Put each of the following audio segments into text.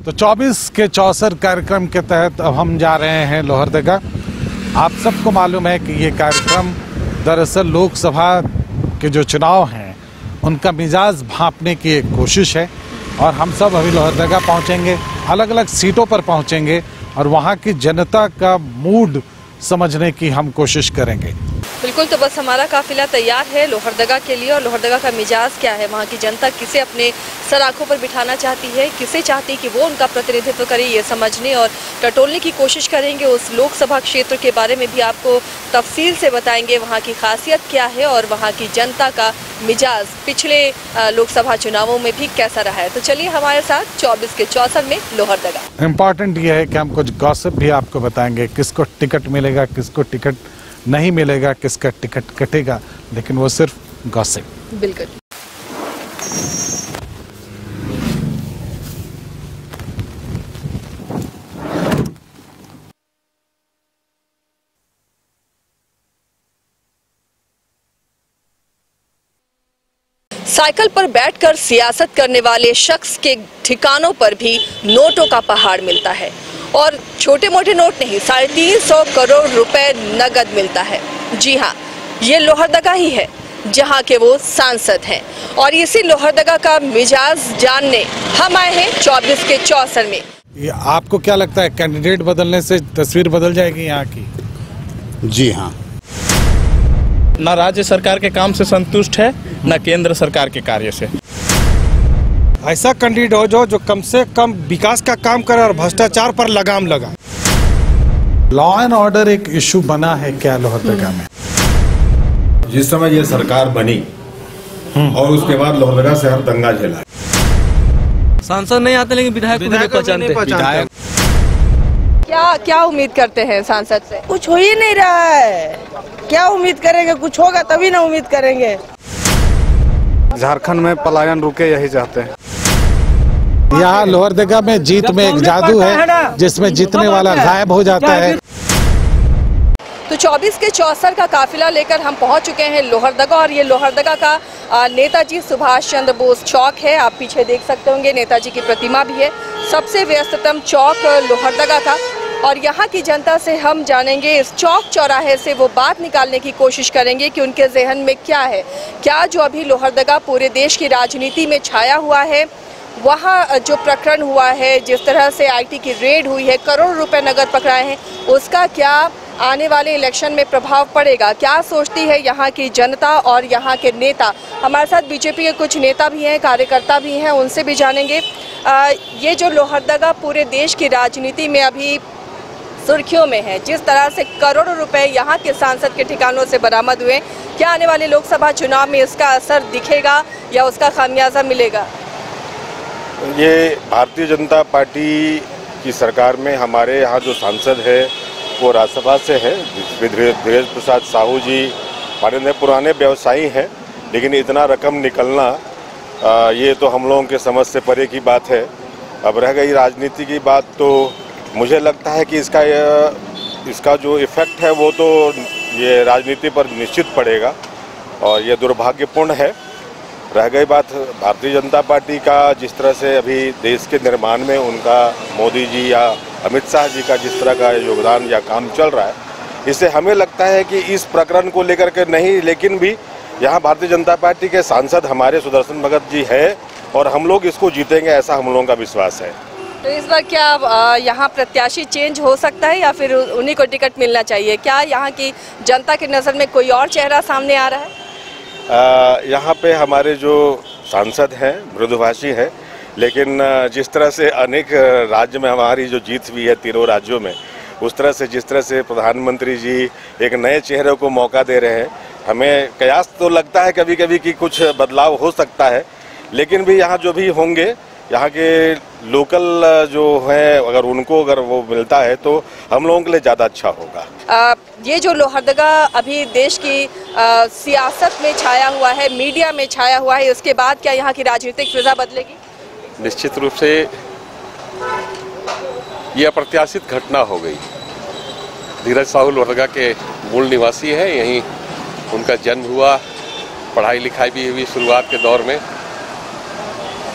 तो 24 के चौसर कार्यक्रम के तहत अब हम जा रहे हैं लोहरदगा। आप सबको मालूम है कि ये कार्यक्रम दरअसल लोकसभा के जो चुनाव हैं उनका मिजाज भांपने की एक कोशिश है और हम सब अभी लोहरदगा पहुंचेंगे, अलग अलग सीटों पर पहुंचेंगे और वहां की जनता का मूड समझने की हम कोशिश करेंगे। बिल्कुल, तो बस हमारा काफिला तैयार है लोहरदगा के लिए। और लोहरदगा का मिजाज क्या है, वहाँ की जनता किसे अपने सराखों पर बिठाना चाहती है, किसे चाहती है कि वो उनका प्रतिनिधित्व करे, ये समझने और टटोलने की कोशिश करेंगे। उस लोकसभा क्षेत्र के बारे में भी आपको तफसील से बताएंगे, वहाँ की खासियत क्या है और वहाँ की जनता का मिजाज पिछले लोकसभा चुनावों में भी कैसा रहा है। तो चलिए हमारे साथ 24 के चौसर में लोहरदगा। इम्पॉर्टेंट ये है कि हम कुछ गॉसिप भी आपको बताएंगे, किसको टिकट मिलेगा, किसको टिकट नहीं मिलेगा, किसका टिकट कटेगा, लेकिन वो सिर्फ गॉसिप। बिल्कुल। साइकिल पर बैठकर सियासत करने वाले शख्स के ठिकानों पर भी नोटों का पहाड़ मिलता है और छोटे मोटे नोट नहीं, 350 करोड़ रुपए नगद मिलता है। जी हाँ, ये लोहरदगा ही है जहाँ के वो सांसद हैं और इसी लोहरदगा का मिजाज जानने हम आए हैं 24 के चौसर में। ये आपको क्या लगता है, कैंडिडेट बदलने से तस्वीर बदल जाएगी यहाँ की? जी हाँ। ना राज्य सरकार के काम से संतुष्ट है, ना केंद्र सरकार के कार्य से। ऐसा कैंडिडेट हो जो कम से कम विकास का काम करे और भ्रष्टाचार पर लगाम लगाए। लॉ एंड ऑर्डर एक इशू बना है क्या लोहरदगा में? जिस समय ये सरकार बनी और उसके बाद लोहरदगा शहर दंगा झेला। सांसद नहीं आते लेकिन विधायक को नहीं पहचानते। क्या उम्मीद करते हैं सांसद से? कुछ हो ही नहीं रहा है, क्या उम्मीद करेंगे? कुछ होगा तभी ना उम्मीद करेंगे। झारखंड में पलायन रुके, यही चाहते हैं। यहाँ लोहरदगा में जीत में एक जादू है जिसमें जीतने वाला गायब हो जाता है। तो 24 के चौसर का काफिला लेकर हम पहुंच चुके हैं लोहरदगा और ये लोहरदगा का नेताजी सुभाष चंद्र बोस चौक है। आप पीछे देख सकते होंगे नेताजी की प्रतिमा भी है। सबसे व्यस्ततम चौक लोहरदगा का और यहाँ की जनता से हम जानेंगे, इस चौक चौराहे से वो बात निकालने की कोशिश करेंगे कि उनके जहन में क्या है, क्या जो अभी लोहरदगा पूरे देश की राजनीति में छाया हुआ है, वहाँ जो प्रकरण हुआ है, जिस तरह से आईटी की रेड हुई है, करोड़ों रुपए नगद पकड़ाए हैं, उसका क्या आने वाले इलेक्शन में प्रभाव पड़ेगा, क्या सोचती है यहाँ की जनता और यहाँ के नेता। हमारे साथ बीजेपी के कुछ नेता भी हैं, कार्यकर्ता भी हैं, उनसे भी जानेंगे। ये जो लोहरदगा पूरे देश की राजनीति में अभी सुर्खियों में है, जिस तरह से करोड़ों रुपए यहाँ के सांसद के ठिकानों से बरामद हुए, क्या आने वाले लोकसभा चुनाव में इसका असर दिखेगा या उसका खामियाजा मिलेगा? ये भारतीय जनता पार्टी की सरकार में हमारे यहाँ जो सांसद है वो राज्यसभा से है, धीरेन्द्र प्रसाद साहू जी हमारे पुराने व्यवसायी हैं, लेकिन इतना रकम निकलना ये तो हम लोगों के समझ से परे की बात है। अब रह गई राजनीति की बात, तो मुझे लगता है कि इसका जो इफ़ेक्ट है वो तो ये राजनीति पर निश्चित पड़ेगा और ये दुर्भाग्यपूर्ण है। रह गई बात भारतीय जनता पार्टी का, जिस तरह से अभी देश के निर्माण में उनका मोदी जी या अमित शाह जी का जिस तरह का योगदान या काम चल रहा है, इससे हमें लगता है कि इस प्रकरण को लेकर के नहीं, लेकिन भी यहाँ भारतीय जनता पार्टी के सांसद हमारे सुदर्शन भगत जी है और हम लोग इसको जीतेंगे, ऐसा हम लोगों का विश्वास है। तो इस बार क्या यहाँ प्रत्याशी चेंज हो सकता है या फिर उन्हीं को टिकट मिलना चाहिए? क्या यहाँ की जनता की नज़र में कोई और चेहरा सामने आ रहा है? यहाँ पे हमारे जो सांसद हैं मृदुभाषी हैं, लेकिन जिस तरह से अनेक राज्य में हमारी जो जीत हुई है तीनों राज्यों में, उस तरह से जिस तरह से प्रधानमंत्री जी एक नए चेहरे को मौका दे रहे हैं, हमें कयास तो लगता है कभी कभी कि कुछ बदलाव हो सकता है, लेकिन भी यहाँ जो भी होंगे यहाँ के लोकल जो है, अगर वो मिलता है तो हम लोगों के लिए ज़्यादा अच्छा होगा। ये जो लोहरदगा अभी देश की सियासत में छाया हुआ है, मीडिया में छाया हुआ है, उसके बाद क्या यहाँ की राजनीतिक फिजा बदलेगी? निश्चित रूप से ये अप्रत्याशित घटना हो गई। धीरज साहू लोहरदगा के मूल निवासी है, यहीं उनका जन्म हुआ, पढ़ाई लिखाई भी हुई शुरुआत के दौर में।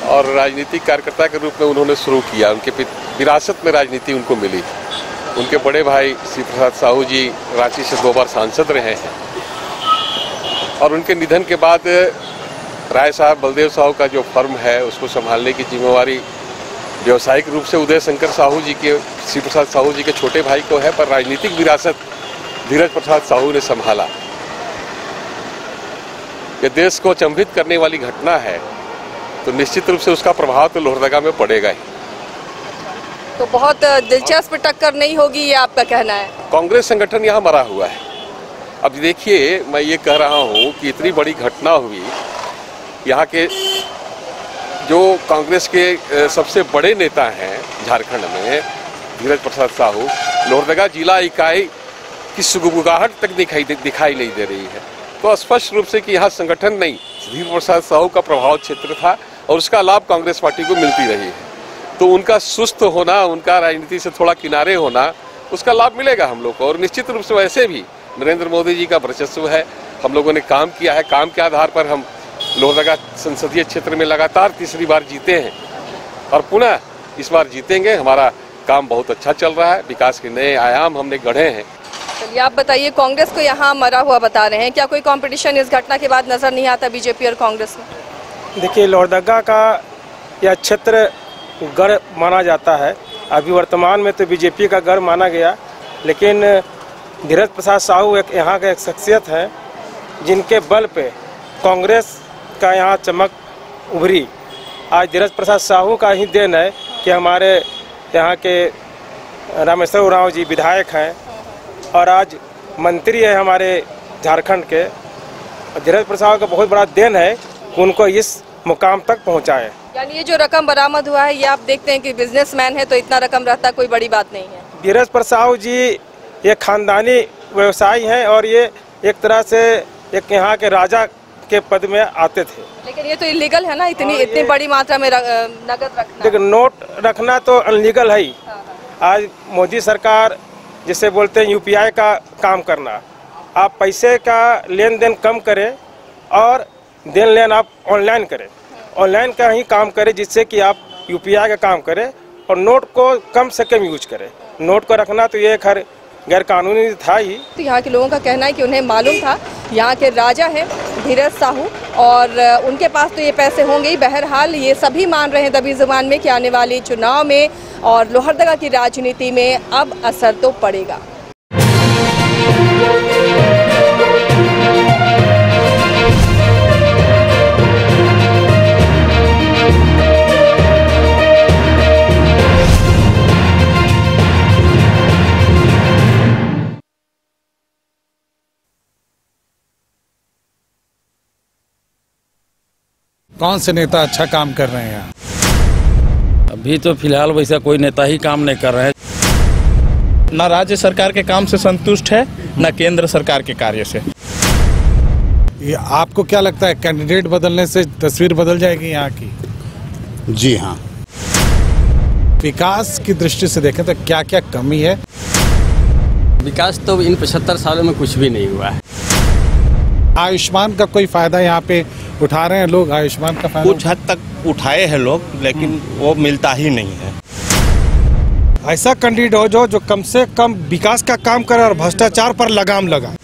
और राजनीतिक कार्यकर्ता के रूप में उन्होंने शुरू किया। उनके विरासत में राजनीति उनको मिली। उनके बड़े भाई श्री प्रसाद साहू जी रांची से 2 बार सांसद रहे हैं और उनके निधन के बाद राय साहब बलदेव साहू का जो फर्म है उसको संभालने की जिम्मेवारी व्यवसायिक रूप से उदय शंकर साहू जी के, श्री प्रसाद साहू जी के छोटे भाई को है, पर राजनीतिक विरासत धीरज प्रसाद साहू ने संभाला। ये देश को अचंभित करने वाली घटना है, तो निश्चित रूप से उसका प्रभाव तो लोहरदगा में पड़ेगा ही। तो बहुत दिलचस्प टक्कर नहीं होगी, ये आपका कहना है? कांग्रेस संगठन यहाँ मरा हुआ है। अब देखिए, मैं ये कह रहा हूँ कि इतनी बड़ी घटना हुई, यहाँ के जो कांग्रेस के सबसे बड़े नेता हैं झारखंड में, धीरज प्रसाद साहू, लोहरदगा जिला इकाई की सुगबुगाहट तक दिखाई नहीं दे रही है। तो स्पष्ट रूप से कि यहाँ संगठन नहीं, धीरज प्रसाद साहू का प्रभाव क्षेत्र था और उसका लाभ कांग्रेस पार्टी को मिलती रही है। तो उनका सुस्त होना, उनका राजनीति से थोड़ा किनारे होना, उसका लाभ मिलेगा हम लोग को। और निश्चित रूप से वैसे भी नरेंद्र मोदी जी का वर्चस्व है, हम लोगों ने काम किया है, काम के आधार पर हम लोहरदगा संसदीय क्षेत्र में लगातार तीसरी बार जीते हैं और पुनः इस बार जीतेंगे। हमारा काम बहुत अच्छा चल रहा है, विकास के नए आयाम हमने गढ़े हैं। चलिए, आप बताइए, कांग्रेस को यहाँ मरा हुआ बता रहे हैं, क्या कोई कंपटीशन इस घटना के बाद नजर नहीं आता बीजेपी और कांग्रेस में? देखिए, लोहरदगा का यह क्षेत्र गढ़ माना जाता है। अभी वर्तमान में तो बीजेपी का गढ़ माना गया, लेकिन धीरज प्रसाद साहू यहाँ का एक शख्सियत है जिनके बल पे कांग्रेस का यहाँ चमक उभरी। आज धीरज प्रसाद साहू का ही देन है कि हमारे यहाँ के रामेश्वर उरांव जी विधायक हैं और आज मंत्री है हमारे झारखंड के। धीरज प्रसाद का बहुत बड़ा देन है कि उनको इस मुकाम तक पहुँचाए। यानी ये जो रकम बरामद हुआ है, ये आप देखते हैं कि बिजनेसमैन है तो इतना रकम रहता कोई बड़ी बात नहीं है। धीरज प्रसाद जी ये खानदानी व्यवसायी हैं और ये एक तरह से एक यहाँ के राजा के पद में आते थे। लेकिन ये तो इलीगल है ना, इतनी बड़ी मात्रा में नगद रखना। देखिए, नोट रखना तो अनलीगल है ही। आज मोदी सरकार जिसे बोलते हैं यूपीआई का काम करना, आप पैसे का लेन देन कम करें और देन लेन आप ऑनलाइन करें, ऑनलाइन का ही काम करें, जिससे कि आप यूपीआई का काम करें और नोट को कम से कम यूज करें। नोट को रखना तो ये खैर गैर कानूनी था ही। तो यहाँ के लोगों का कहना है कि उन्हें मालूम था यहाँ के राजा हैं धीरज साहू और उनके पास तो ये पैसे होंगे ही। बहरहाल ये सभी मान रहे हैं दबी जुबान में कि आने वाले चुनाव में और लोहरदगा की राजनीति में अब असर तो पड़ेगा। कौन से नेता अच्छा काम कर रहे हैं? अभी तो फिलहाल वैसा कोई नेता ही काम नहीं कर रहे हैं। ना राज्य सरकार के काम से संतुष्ट है, ना केंद्र सरकार के कार्य से। ये आपको क्या लगता है, कैंडिडेट बदलने से तस्वीर बदल जाएगी यहाँ की? जी हाँ। विकास की दृष्टि से देखें तो क्या क्या कमी है? विकास तो इन 75 सालों में कुछ भी नहीं हुआ है। आयुष्मान का कोई फायदा यहाँ पे उठा रहे हैं लोग? आयुष्मान का फायदा कुछ हद तक उठाए हैं लोग, लेकिन वो मिलता ही नहीं है। ऐसा कैंडिडेट हो जो कम से कम विकास का काम करे और भ्रष्टाचार पर लगाम लगाए।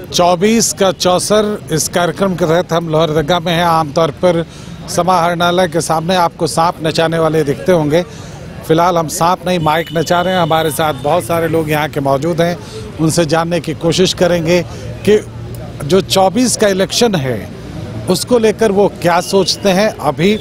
24 का चौसर इस कार्यक्रम के तहत हम लोहरदगा में हैं। आमतौर पर समाहरणालय के सामने आपको सांप नचाने वाले दिखते होंगे। फिलहाल हम सांप नहीं, माइक नचा रहे हैं। हमारे साथ बहुत सारे लोग यहाँ के मौजूद हैं, उनसे जानने की कोशिश करेंगे कि जो 24 का इलेक्शन है उसको लेकर वो क्या सोचते हैं। अभी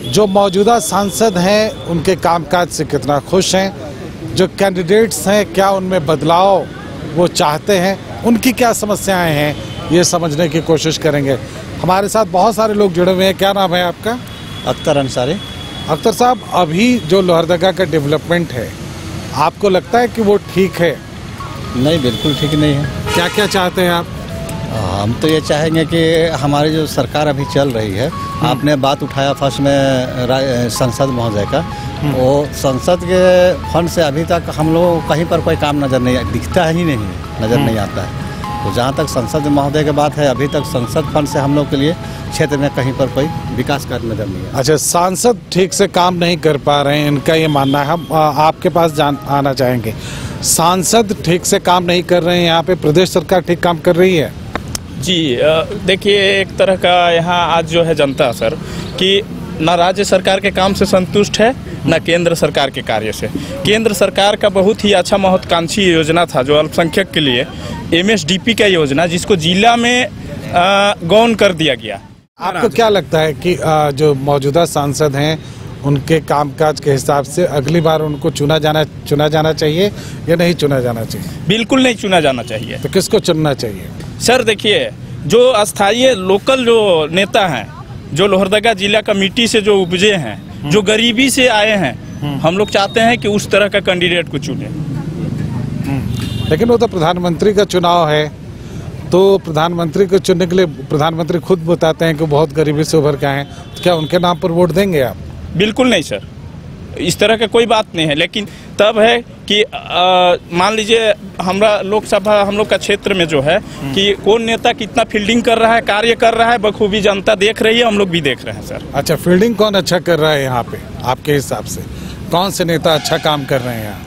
जो मौजूदा सांसद हैं उनके कामकाज से कितना खुश हैं, जो कैंडिडेट्स हैं क्या उनमें बदलाव वो चाहते हैं, उनकी क्या समस्याएं हैं, ये समझने की कोशिश करेंगे। हमारे साथ बहुत सारे लोग जुड़े हुए हैं। क्या नाम है आपका? अख्तर अंसारी। अख्तर साहब, अभी जो लोहरदगा का डेवलपमेंट है आपको लगता है कि वो ठीक है? नहीं, बिल्कुल ठीक नहीं है। क्या क्या चाहते हैं आप? हम तो ये चाहेंगे कि हमारी जो सरकार अभी चल रही है, आपने बात उठाया फर्स्ट में संसद महोदय का, वो संसद के फंड से अभी तक हम लोग कहीं पर कोई काम नज़र नहीं दिखता ही नहीं, नज़र नहीं आता है। तो जहाँ तक संसद महोदय की बात है, अभी तक संसद फंड से हम लोग के लिए क्षेत्र में कहीं पर कोई विकास कार्य नजर नहीं है। अच्छा, सांसद ठीक से काम नहीं कर पा रहे हैं, इनका ये मानना है। हम आपके पास आना चाहेंगे, सांसद ठीक से काम नहीं कर रहे हैं, यहाँ पे प्रदेश सरकार ठीक काम कर रही है? जी देखिए, एक तरह का यहाँ आज जो है जनता सर कि न राज्य सरकार के काम से संतुष्ट है, न केंद्र सरकार के कार्य से। केंद्र सरकार का बहुत ही अच्छा महत्वाकांक्षी योजना था जो अल्पसंख्यक के लिए MSDP का योजना, जिसको जिला में गौण कर दिया गया। आपको क्या लगता है कि जो मौजूदा सांसद हैं उनके कामकाज के हिसाब से अगली बार उनको चुना जाना चाहिए या नहीं चुना जाना चाहिए? बिल्कुल नहीं चुना जाना चाहिए। तो किसको चुनना चाहिए? सर देखिए, जो अस्थायी लोकल जो नेता हैं, जो लोहरदगा जिला कमेटी से जो उपजे हैं, जो गरीबी से आए हैं, हम लोग चाहते हैं कि उस तरह का कैंडिडेट को चुने। लेकिन वो तो प्रधानमंत्री का चुनाव है, तो प्रधानमंत्री को चुनने के लिए प्रधानमंत्री खुद बताते हैं कि बहुत गरीबी से उभर के आए हैं, तो क्या उनके नाम पर वोट देंगे आप? बिल्कुल नहीं सर, इस तरह का कोई बात नहीं है। लेकिन तब है कि मान लीजिए हमरा लोकसभा, हम लोग का क्षेत्र में जो है कि कौन नेता कितना फील्डिंग कर रहा है, कार्य कर रहा है, बखूबी जनता देख रही है, हम लोग भी देख रहे हैं सर। अच्छा, फील्डिंग कौन अच्छा कर रहा है यहाँ पे आपके हिसाब से? कौन से नेता अच्छा काम कर रहे हैं यहाँ?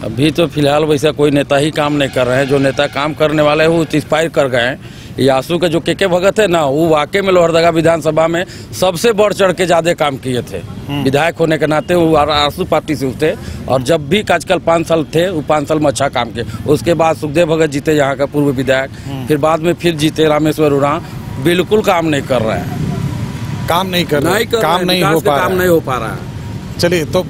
अभी तो फिलहाल वैसा कोई नेता ही काम नहीं कर रहे हैं। जो नेता काम करने वाले हैं वो एक्सपायर कर गए हैं। यासू के जो के भगत है ना, वो वाकई में लोहरदगा विधानसभा में सबसे बढ़ चढ़ के ज्यादा काम किए थे। विधायक होने के नाते वो आसू पार्टी से थे, और जब भी आजकल 5 साल थे, वो 5 साल में अच्छा काम किए। उसके बाद सुखदेव भगत जीते यहाँ का पूर्व विधायक, फिर बाद में फिर जीते रामेश्वर उरांव। बिल्कुल काम नहीं कर रहे हैं, काम नहीं हो पा रहा है। चलिए, तो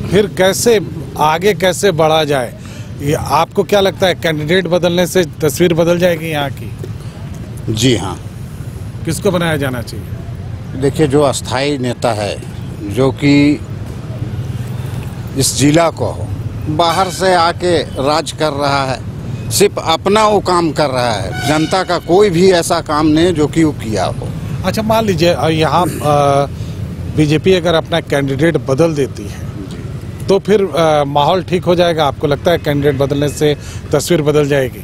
फिर कैसे आगे कैसे बढ़ा जाए? ये आपको क्या लगता है, कैंडिडेट बदलने से तस्वीर बदल जाएगी यहाँ की? जी हाँ। किसको बनाया जाना चाहिए? देखिए, जो अस्थाई नेता है, जो कि इस जिला को बाहर से आके राज कर रहा है, सिर्फ अपना वो काम कर रहा है, जनता का कोई भी ऐसा काम नहीं जो कि वो किया हो। अच्छा, मान लीजिए यहाँ बीजेपी अगर अपना कैंडिडेट बदल देती है तो फिर माहौल ठीक हो जाएगा? आपको लगता है कैंडिडेट बदलने से तस्वीर बदल जाएगी?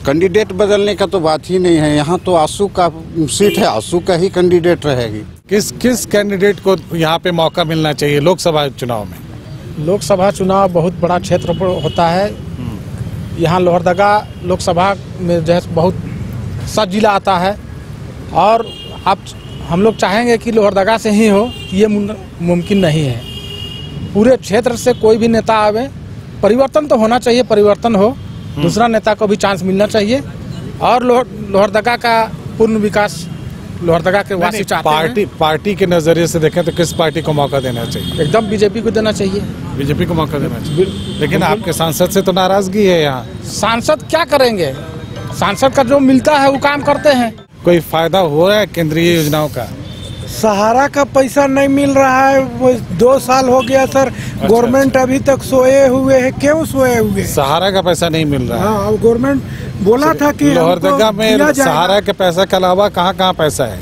कैंडिडेट बदलने का तो बात ही नहीं है। यहाँ तो आसू का सीट है, आसू का ही कैंडिडेट रहेगी। किस कैंडिडेट को यहाँ पे मौका मिलना चाहिए लोकसभा चुनाव में? लोकसभा चुनाव बहुत बड़ा क्षेत्र पर होता है। यहाँ लोहरदगा लोकसभा में जो है बहुत सब जिला आता है, और हम लोग चाहेंगे कि लोहरदगा से ही हो, ये मुमकिन नहीं है। पूरे क्षेत्र से कोई भी नेता आवे, परिवर्तन तो होना चाहिए, परिवर्तन हो, दूसरा नेता को भी चांस मिलना चाहिए, और लोहरदगा का पूर्ण विकास लोहरदगा के वासी चाहते हैं। पार्टी के नजरिए से देखें तो किस पार्टी को मौका देना चाहिए? एकदम बीजेपी को देना चाहिए। बीजेपी को मौका देना चाहिए। लेकिन आपके सांसद से तो नाराजगी है यहाँ। सांसद क्या करेंगे? सांसद का जो मिलता है वो काम करते हैं। कोई फायदा हो रहा है केंद्रीय योजनाओं का? सहारा का पैसा नहीं मिल रहा है, वो 2 साल हो गया सर। गवर्नमेंट अभी तक सोए हुए है। क्यों सोए हुए? सहारा का पैसा नहीं मिल रहा है। हाँ, गवर्नमेंट बोला था कि लोहरदगा में सहारा के पैसा के अलावा कहाँ पैसा है?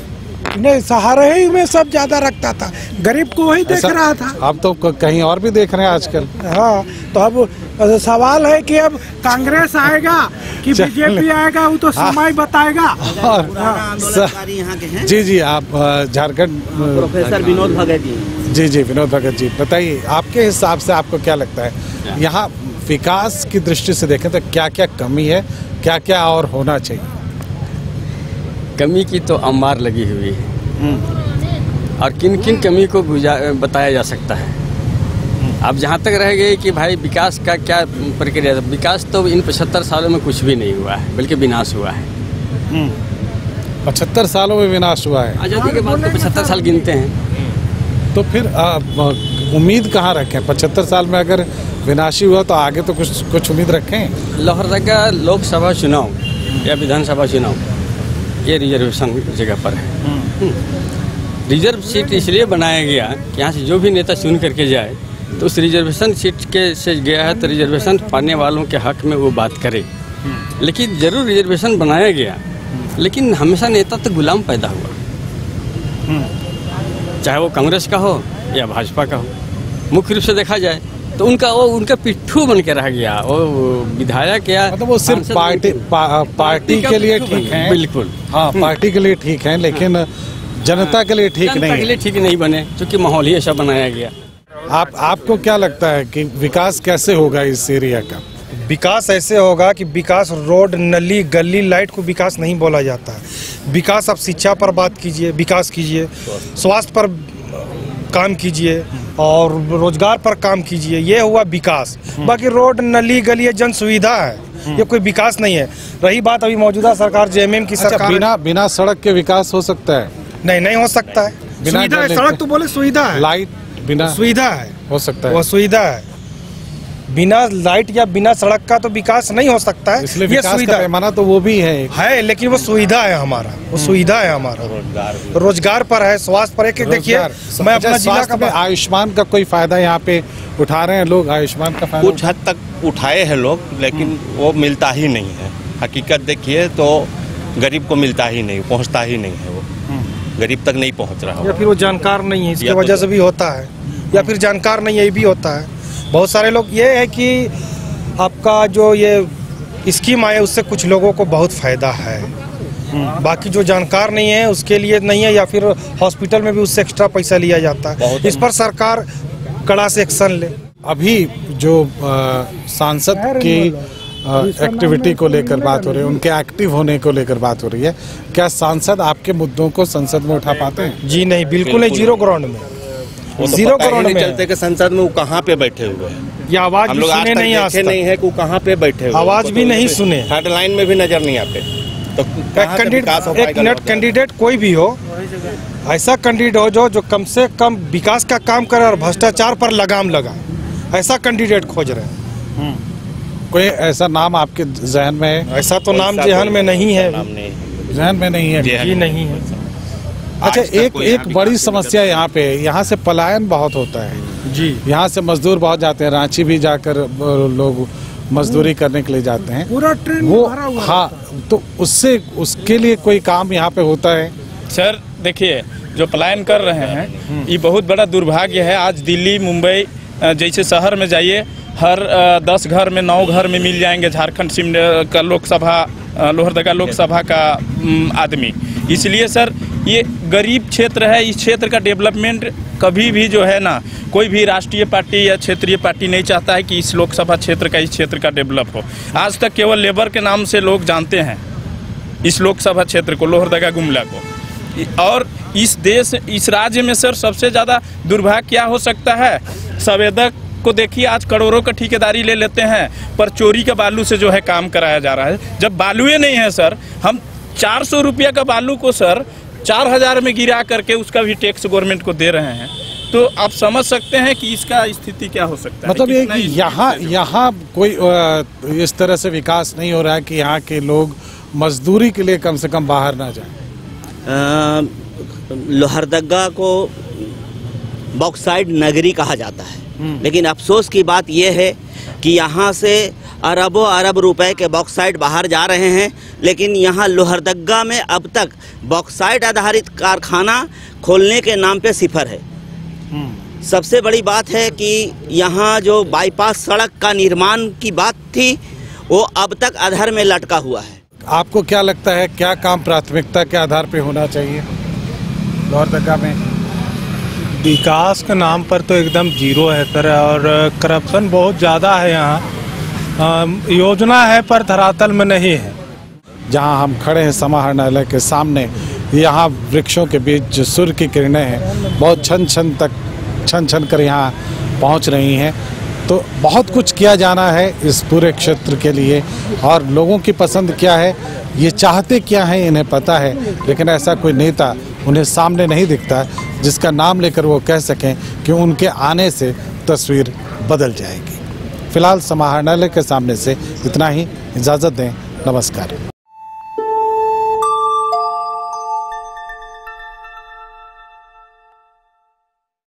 नहीं, सहारा ही में सब ज्यादा रखता था, गरीब को वही देख रहा था। अब तो कहीं और भी देख रहे हैं आजकल। हाँ, तो अब सवाल है कि अब कांग्रेस आएगा कि बीजेपी आएगा, वो तो समय बताएगा। जी, आप झारखंड प्रोफेसर विनोद भगत जी। जी, विनोद भगत जी, बताइए आपके हिसाब से आपको क्या लगता है यहाँ विकास की दृष्टि से देखें तो क्या क्या कमी है, क्या क्या और होना चाहिए? कमी की तो अम्बार लगी हुई है, और किन किन कमी को बताया जा सकता है। अब जहाँ तक रह गई कि भाई विकास का क्या प्रक्रिया, विकास तो इन 75 सालों में कुछ भी नहीं हुआ है, बल्कि विनाश हुआ है। 75 सालों में विनाश हुआ है? आज़ादी के बाद तो 75 साल गिनते हैं। तो फिर उम्मीद कहाँ रखें? 75 साल में अगर विनाशी हुआ तो आगे तो कुछ उम्मीद रखें? लोहरदगा लोकसभा चुनाव या विधानसभा चुनाव ये रिजर्वेशन जगह पर है। रिजर्व सीट इसलिए बनाया गया कि यहाँ से जो भी नेता चुन करके जाए तो उस रिजर्वेशन सीट के से गया है तो रिजर्वेशन पाने वालों के हक में वो बात करे। लेकिन जरूर रिजर्वेशन बनाया गया, लेकिन हमेशा नेता तो गुलाम पैदा हुआ, चाहे वो कांग्रेस का हो या भाजपा का हो। मुख्य रूप से देखा जाए तो उनका पिट्ठू बन के रह गया। वो विधायक या मतलब वो सिर्फ पार्टी के लिए ठीक है, बिल्कुल हाँ पार्टी के लिए ठीक है, लेकिन जनता के लिए ठीक नहीं, के लिए ठीक नहीं बने, क्योंकि माहौल ही ऐसा बनाया गया। आपको क्या लगता है कि विकास कैसे होगा इस एरिया का? विकास ऐसे होगा कि विकास रोड, नली, गली, लाइट को विकास नहीं बोला जाता है। विकास आप शिक्षा पर बात कीजिए, विकास कीजिए, स्वास्थ्य पर काम कीजिए और रोजगार पर काम कीजिए, ये हुआ विकास। बाकी रोड, नली, गली जन सुविधा है, ये कोई विकास नहीं है। रही बात अभी मौजूदा सरकार जेएमएम की सरकार, बिना सड़क के विकास हो सकता है? नहीं हो सकता है। सुविधा है, सड़क तो बोले सुविधा है, लाइट बिना सुविधा है, हो सकता है, वो सुविधा है। बिना लाइट या बिना सड़क का तो विकास नहीं हो सकता है। इसलिए विकास का पैमाना तो वो भी है, लेकिन वो सुविधा है हमारा, वो सुविधा है हमारा, रोजगार पर है, स्वास्थ्य पर है। कि देखिए मैं अपना जिला का आयुष्मान का कोई फायदा यहाँ पे उठा रहे हैं लोग? आयुष्मान का फायदा कुछ हद तक उठाए हैं लोग, लेकिन वो मिलता ही नहीं है। हकीकत देखिए तो गरीब को मिलता ही नहीं, पहुँचता ही नहीं है, वो गरीब तक नहीं पहुँच रहा। या फिर वो जानकार नहीं है, इसकी वजह से भी होता है, या फिर जानकार नहीं है, ये भी होता है। बहुत सारे लोग ये है कि आपका जो ये स्कीम आया उससे कुछ लोगों को बहुत फायदा है, बाकी जो जानकार नहीं है उसके लिए नहीं है, या फिर हॉस्पिटल में भी उससे एक्स्ट्रा पैसा लिया जाता है। इस पर सरकार कड़ा से एक्शन ले। अभी जो सांसद की एक्टिविटी को लेकर बात हो रही है, उनके एक्टिव होने को लेकर बात हो रही है, क्या सांसद आपके मुद्दों को संसद में उठा पाते हैं? जी नहीं, बिल्कुल नहीं, जीरो ग्राउंड में, जीरो ग्राउंड में चलते के संसद में वो कहाँ पे बैठे हुए हैं, ये आवाज भी सुने नहीं, देखे नहीं है कि वो कहाँ पे बैठे हुए, आवाज भी नहीं सुने, हेडलाइन में भी नजर नहीं आते। तो एक मिनट, कैंडिडेट कोई भी हो, ऐसा कैंडिडेट हो जो कम से कम विकास का काम करे और भ्रष्टाचार पर लगाम लगा, ऐसा कैंडिडेट खोज रहे हैं। कोई ऐसा नाम आपके जहन में है? ऐसा तो नाम जहन में नहीं है, जहन में नहीं है, जी नहीं है। अच्छा, एक बड़ी समस्या यहाँ पे, यहाँ से पलायन बहुत होता है जी, यहाँ से मजदूर बहुत जाते हैं, रांची भी जाकर लोग मजदूरी करने के लिए जाते हैं, पूरा ट्रेन वो हाँ, तो उसके लिए कोई काम यहाँ पे होता है? सर देखिए, जो पलायन कर रहे हैं ये बहुत बड़ा दुर्भाग्य है। आज दिल्ली, मुंबई जैसे शहर में जाइए, हर 10 घर में 9 घर में मिल जाएंगे झारखंड का लोकसभा, लोहरदगा लोकसभा का आदमी। इसलिए सर ये गरीब क्षेत्र है, इस क्षेत्र का डेवलपमेंट कभी भी जो है ना, कोई भी राष्ट्रीय पार्टी या क्षेत्रीय पार्टी नहीं चाहता है कि इस लोकसभा क्षेत्र का, इस क्षेत्र का डेवलप हो। आज तक केवल लेबर के नाम से लोग जानते हैं इस लोकसभा क्षेत्र को, लोहरदगा गुमला को। और इस राज्य में सर सबसे ज़्यादा दुर्भाग्य क्या हो सकता है? संवेदक को देखिए, आज करोड़ों का ठेकेदारी ले लेते हैं, पर चोरी के बालू से जो है काम कराया जा रहा है। जब बालुए नहीं है सर, हम 400 रुपया का बालू को सर 4000 में गिरा करके उसका भी टैक्स गवर्नमेंट को दे रहे हैं, तो आप समझ सकते हैं कि इसका स्थिति क्या हो सकता है। मतलब ये कि यहाँ कोई इस तरह से विकास नहीं हो रहा है कि यहाँ के लोग मजदूरी के लिए कम से कम बाहर ना जाएं। लोहरदगा को बॉक्साइड नगरी कहा जाता है, लेकिन अफसोस की बात यह है कि यहाँ से अरबों अरब रुपए के बॉक्साइड बाहर जा रहे हैं, लेकिन यहाँ लोहरदगा में अब तक बॉक्साइड आधारित कारखाना खोलने के नाम पे सिफर है। सबसे बड़ी बात है कि यहाँ जो बाईपास सड़क का निर्माण की बात थी, वो अब तक अधर में लटका हुआ है। आपको क्या लगता है, क्या काम प्राथमिकता के आधार पे होना चाहिए लोहरदगा में? विकास के नाम पर तो एकदम जीरो है सर, और करप्शन बहुत ज़्यादा है यहाँ। योजना है पर धरातल में नहीं है। जहाँ हम खड़े हैं समाहरणालय के सामने, यहाँ वृक्षों के बीच जो सूर्य की किरणें हैं बहुत छन छन कर यहाँ पहुँच रही हैं। तो बहुत कुछ किया जाना है इस पूरे क्षेत्र के लिए, और लोगों की पसंद क्या है, ये चाहते क्या हैं, इन्हें पता है, लेकिन ऐसा कोई नेता उन्हें सामने नहीं दिखता जिसका नाम लेकर वो कह सकें कि उनके आने से तस्वीर बदल जाएगी। फिलहाल समाहरणालय के सामने से इतना ही, इजाज़त दें, नमस्कार।